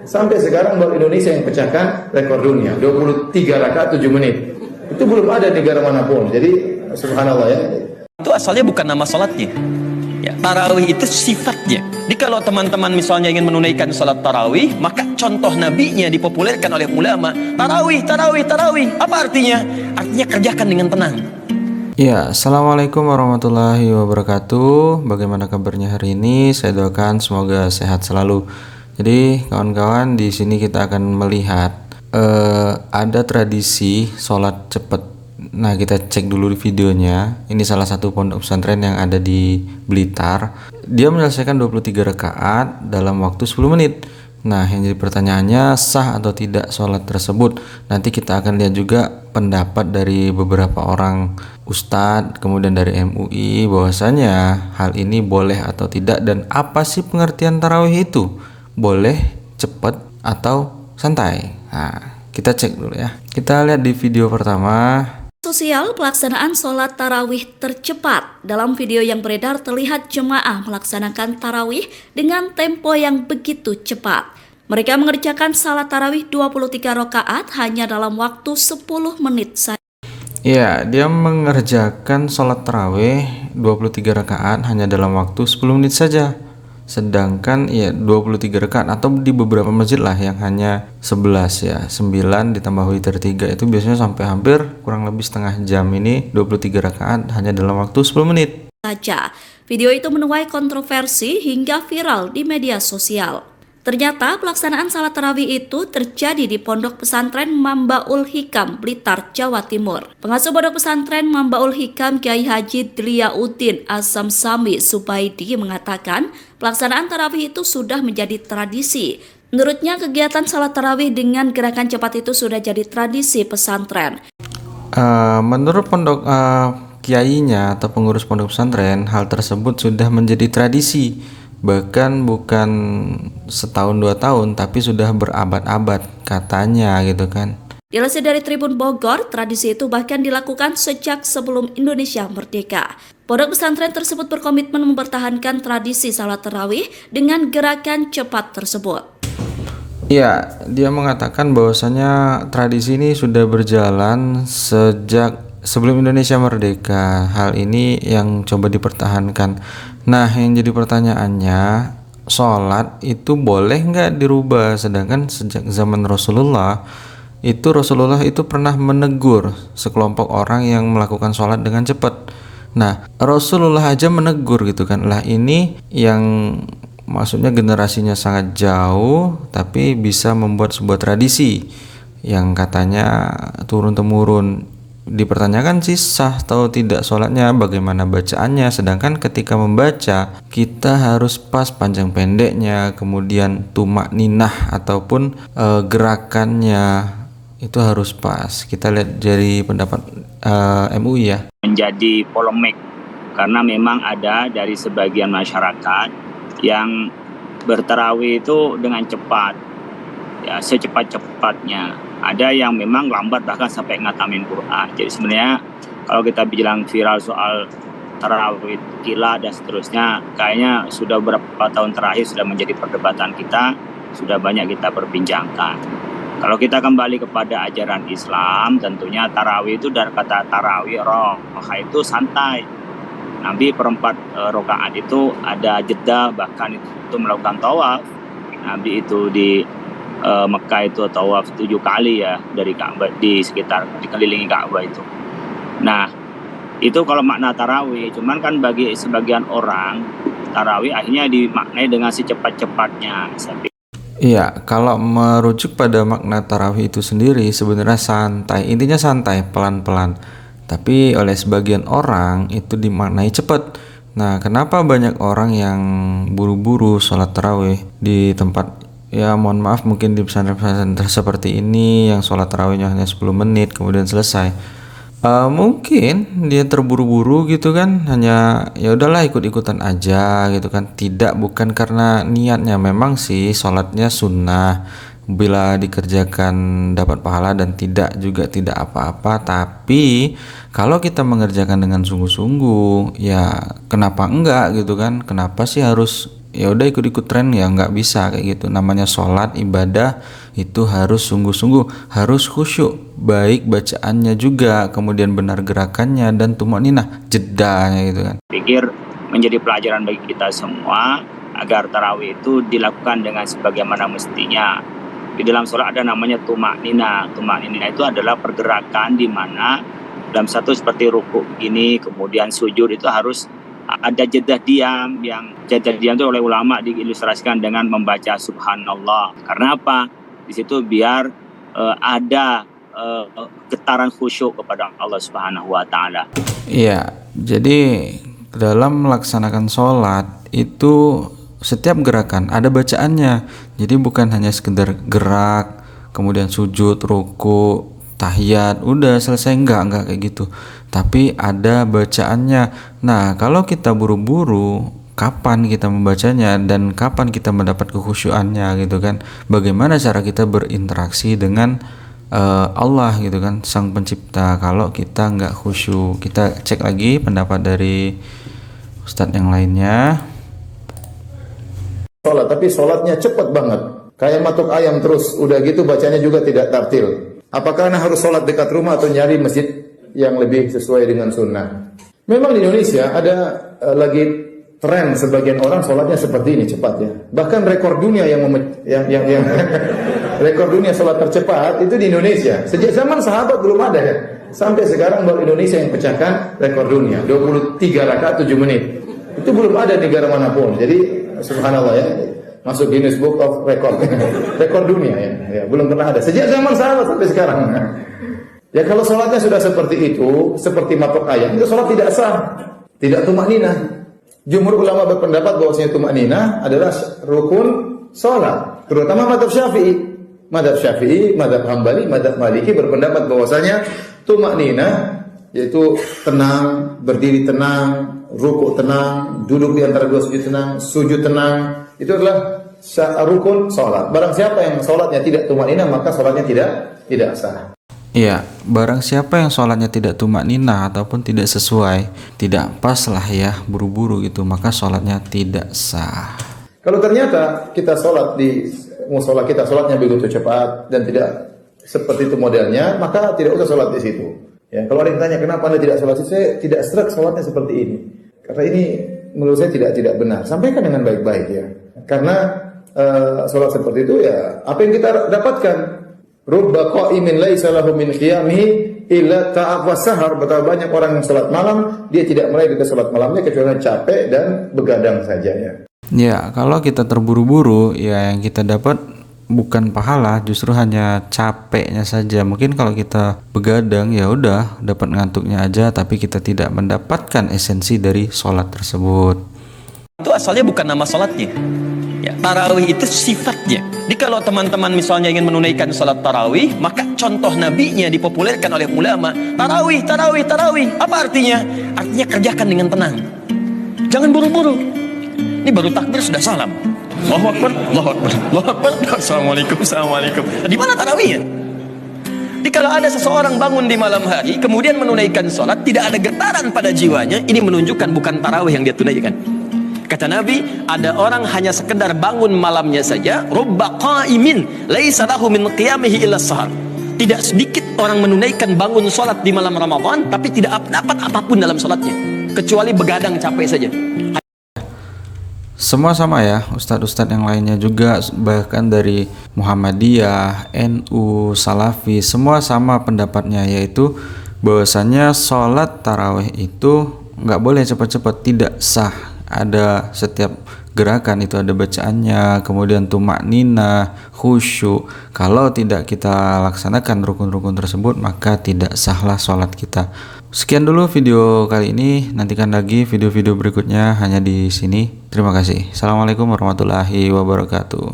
Sampai sekarang baru Indonesia yang pecahkan rekor dunia, 23 rakaat 7 menit. Itu belum ada di negara manapun. Jadi subhanallah ya. Itu asalnya bukan nama salatnya. Ya, tarawih itu sifatnya. Jadi kalau teman-teman misalnya ingin menunaikan salat tarawih, maka contoh nabinya dipopulerkan oleh ulama. Tarawih, tarawih, tarawih. Apa artinya? Artinya kerjakan dengan tenang. Ya, assalamualaikum warahmatullahi wabarakatuh. Bagaimana kabarnya hari ini? Saya doakan semoga sehat selalu. Jadi kawan-kawan, di sini kita akan melihat ada tradisi sholat cepat. Nah, kita cek dulu di videonya. Ini salah satu pondok pesantren yang ada di Blitar. Dia menyelesaikan 23 rakaat dalam waktu 10 menit. Nah, yang jadi pertanyaannya, sah atau tidak sholat tersebut? Nanti kita akan lihat juga pendapat dari beberapa orang ustadz, kemudian dari MUI, bahwasanya hal ini boleh atau tidak, dan apa sih pengertian tarawih itu? Boleh, cepat, atau santai? Nah, kita cek dulu ya. Kita lihat di video pertama. Sosial pelaksanaan sholat tarawih tercepat. Dalam video yang beredar terlihat jemaah melaksanakan tarawih dengan tempo yang begitu cepat. Mereka mengerjakan salat tarawih 23 rakaat hanya dalam waktu 10 menit saja. Ya, dia mengerjakan sholat tarawih 23 rakaat hanya dalam waktu 10 menit saja. Sedangkan ya 23 rakaat atau di beberapa masjid lah yang hanya 11 ya, 9 ditambah witir 3 itu biasanya sampai hampir kurang lebih setengah jam. Ini 23 rakaat hanya dalam waktu 10 menit saja. Video itu menuai kontroversi hingga viral di media sosial. Ternyata pelaksanaan salat tarawih itu terjadi di Pondok Pesantren Mambaul Hikam, Blitar, Jawa Timur. Pengasuh Pondok Pesantren Mambaul Hikam, Kiai Haji Dliyauddin Azam Sami Subaidi mengatakan, pelaksanaan tarawih itu sudah menjadi tradisi. Menurutnya, kegiatan salat tarawih dengan gerakan cepat itu sudah jadi tradisi pesantren. Menurut pondok kiainya atau pengurus pondok pesantren, hal tersebut sudah menjadi tradisi. Bahkan bukan setahun 2 tahun, tapi sudah berabad-abad katanya gitu kan. Dilansir dari Tribun Bogor, tradisi itu bahkan dilakukan sejak sebelum Indonesia merdeka. Pondok pesantren tersebut berkomitmen mempertahankan tradisi salat tarawih dengan gerakan cepat tersebut. Ya, dia mengatakan bahwasanya tradisi ini sudah berjalan sejak sebelum Indonesia merdeka. Hal ini yang coba dipertahankan. Nah, yang jadi pertanyaannya, sholat itu boleh nggak dirubah? Sedangkan sejak zaman Rasulullah itu pernah menegur sekelompok orang yang melakukan sholat dengan cepat. Nah, Rasulullah aja menegur gitu kan. Lah ini yang maksudnya generasinya sangat jauh, tapi bisa membuat sebuah tradisi yang katanya turun-temurun. Dipertanyakan sih sah atau tidak sholatnya, bagaimana bacaannya. Sedangkan ketika membaca kita harus pas panjang pendeknya, kemudian tumak ninah ataupun gerakannya itu harus pas. Kita lihat dari pendapat MUI ya. Menjadi polemik karena memang ada dari sebagian masyarakat yang bertarawih itu dengan cepat, ya secepat-cepatnya. Ada yang memang lambat bahkan sampai ngatamin Quran. Jadi sebenarnya kalau kita bilang viral soal tarawih qila dan seterusnya, kayaknya sudah beberapa tahun terakhir sudah menjadi perdebatan kita, sudah banyak kita perbincangkan. Kalau kita kembali kepada ajaran Islam, tentunya tarawih itu dari kata tarawih, roh itu santai. Nabi perempat rakaat itu ada jeda, bahkan itu melakukan tawaf. Nabi itu di Mekah itu tawaf 7 kali ya dari Ka'bah, di sekitar dikelilingi Ka'bah itu. Nah, itu kalau makna tarawih. Cuman kan bagi sebagian orang tarawih akhirnya dimaknai dengan secepat-cepatnya. Iya, kalau merujuk pada makna tarawih itu sendiri sebenarnya santai. Intinya santai, pelan-pelan. Tapi oleh sebagian orang itu dimaknai cepat. Nah, kenapa banyak orang yang buru-buru sholat tarawih di tempat, ya mohon maaf mungkin di pesantren-pesantren seperti ini yang sholat tarawihnya hanya 10 menit kemudian selesai. Mungkin dia terburu-buru gitu kan, hanya ya udahlah ikut-ikutan aja gitu kan. Tidak, bukan karena niatnya. Memang sih sholatnya sunnah, bila dikerjakan dapat pahala dan tidak juga tidak apa-apa. Tapi kalau kita mengerjakan dengan sungguh-sungguh, ya kenapa enggak gitu kan? Kenapa sih harus ya udah ikut-ikut tren, ya nggak bisa kayak gitu. Namanya sholat ibadah itu harus sungguh-sungguh, harus khusyuk, baik bacaannya juga, kemudian benar gerakannya dan tumakninah, jedanya gitu kan. Pikir menjadi pelajaran bagi kita semua agar tarawih itu dilakukan dengan sebagaimana mestinya. Di dalam sholat ada namanya tumakninah. Tumakninah itu adalah pergerakan di mana dalam satu seperti rukuk ini, kemudian sujud itu harus ada jeda diam, yang jeda diam itu oleh ulama diilustrasikan dengan membaca subhanallah. Karena apa? Di situ biar ada getaran khusyuk kepada Allah Subhanahu wa taala. Iya, jadi dalam melaksanakan sholat itu setiap gerakan ada bacaannya. Jadi bukan hanya sekedar gerak, kemudian sujud, ruku, tahiyat, udah selesai, enggak kayak gitu. Tapi ada bacaannya. Nah, kalau kita buru-buru, kapan kita membacanya dan kapan kita mendapat kekhusyuannya gitu kan? Bagaimana cara kita berinteraksi dengan Allah gitu kan, Sang Pencipta, kalau kita nggak khusyuk? Kita cek lagi pendapat dari Ustadz yang lainnya. Sholat, tapi sholatnya cepat banget, kayak matuk ayam terus. Udah gitu bacanya juga tidak tartil. Apakah anda harus sholat dekat rumah atau nyari masjid yang lebih sesuai dengan sunnah? Memang di Indonesia ada lagi tren sebagian orang sholatnya seperti ini cepatnya. Bahkan rekor dunia yang rekor dunia sholat tercepat itu di Indonesia. Sejak zaman sahabat belum ada kan. Sampai sekarang baru Indonesia yang pecahkan rekor dunia, 23 rakaat 7 menit. Itu belum ada di negara manapun. Jadi subhanallah ya, masuk Guinness Book of Record. Rekor dunia ya, belum pernah ada sejak zaman sahabat sampai sekarang. Ya kalau sholatnya sudah seperti itu, seperti matok ayam, itu sholat tidak sah, tidak tumakninah. Jumhur ulama berpendapat bahwasanya tumakninah adalah rukun sholat, terutama mazhab Syafi'i. Mazhab Syafi'i, mazhab Hambali, mazhab Maliki berpendapat bahwasanya tumakninah yaitu tenang, berdiri tenang, rukuk tenang, duduk di antara dua sujud tenang, itu adalah rukun sholat. Barang siapa yang sholatnya tidak tumakninah, maka sholatnya tidak sah. Iya, barang siapa yang sholatnya tidak tumakninah ataupun tidak sesuai, tidak pas lah ya, buru-buru gitu, maka sholatnya tidak sah. Kalau ternyata kita sholat di musola kita, sholatnya begitu cepat dan tidak seperti itu modelnya, maka tidak usah sholat di situ. Ya, kalau ada yang tanya kenapa anda tidak sholat, saya tidak serak sholatnya seperti ini. Karena ini menurut saya tidak benar. Sampaikan dengan baik-baik ya. Karena sholat seperti itu ya, apa yang kita dapatkan? Rubba qa'imin laisa lahu min qiyamihi illa ta'ab wa sahar. Betapa banyak orang yang sholat malam, dia tidak meraih dari sholat malamnya kecuali capek dan begadang saja ya. Ya, kalau kita terburu-buru, ya yang kita dapat bukan pahala, justru hanya capeknya saja. Mungkin kalau kita begadang, ya udah dapat ngantuknya aja, tapi kita tidak mendapatkan esensi dari sholat tersebut. Itu asalnya bukan nama sholatnya. Ya, tarawih itu sifatnya. Jadi kalau teman-teman misalnya ingin menunaikan sholat tarawih, maka contoh nabinya dipopulerkan oleh ulama. Tarawih, tarawih, tarawih. Apa artinya? Artinya kerjakan dengan tenang. Jangan buru-buru. Ini baru takbir sudah salam. Allahu Akbar, Allahu Akbar, Allahu Akbar. Assalamualaikum, Assalamualaikum. Di mana tarawihnya? Jadi kalau ada seseorang bangun di malam hari, kemudian menunaikan sholat, tidak ada getaran pada jiwanya, ini menunjukkan bukan tarawih yang dia tunaikan. Kata Nabi, ada orang hanya sekedar bangun malamnya saja, rubba qa'imin laisa lahu min qiyamihi illa sahar. Tidak sedikit orang menunaikan bangun sholat di malam Ramadan, tapi tidak dapat apapun dalam sholatnya, kecuali begadang capek saja. Semua sama ya, ustadz-ustadz yang lainnya juga, bahkan dari Muhammadiyah, NU, Salafi, semua sama pendapatnya, yaitu bahwasannya sholat tarawih itu nggak boleh cepat-cepat, tidak sah. Ada setiap gerakan itu ada bacaannya, kemudian tumakninah, khusyuk. Kalau tidak kita laksanakan rukun-rukun tersebut, maka tidak sahlah sholat kita. Sekian dulu video kali ini, nantikan lagi video-video berikutnya hanya di sini. Terima kasih. Assalamualaikum warahmatullahi wabarakatuh.